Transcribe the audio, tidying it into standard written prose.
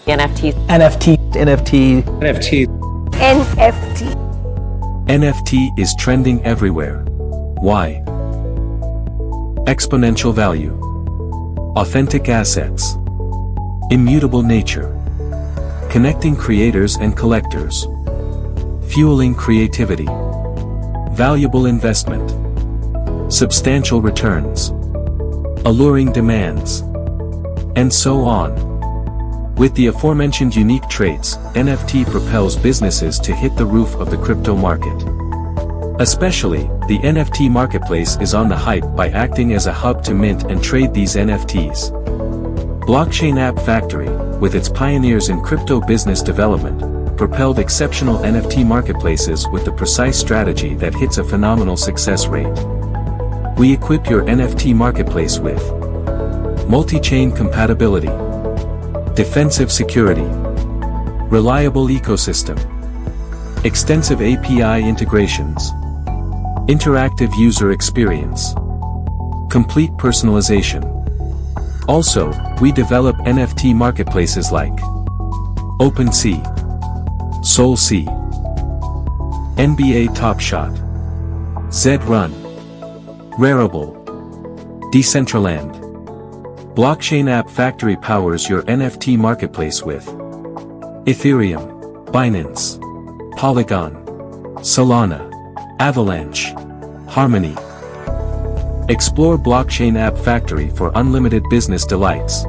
NFT. NFT. NFT. NFT. NFT. NFT is trending everywhere. Why? Exponential value. Authentic assets. Immutable nature. Connecting creators and collectors. Fueling creativity. Valuable investment. Substantial returns. Alluring demands. And so on. With the aforementioned unique traits, NFT propels businesses to hit the roof of the crypto market. Especially, the NFT Marketplace is on the hype by acting as a hub to mint and trade these NFTs. Blockchain App Factory, with its pioneers in crypto business development, propelled exceptional NFT marketplaces with the precise strategy that hits a phenomenal success rate. We equip your NFT marketplace with multi-chain compatibility, defensive security, reliable ecosystem, extensive API integrations, interactive user experience, complete personalization. Also, we develop NFT marketplaces like OpenSea, SolSea, NBA Top Shot, Zrun, Rarible, Decentraland. Blockchain App Factory powers your NFT marketplace with Ethereum, Binance, Polygon, Solana, Avalanche, Harmony. Explore Blockchain App Factory for unlimited business delights.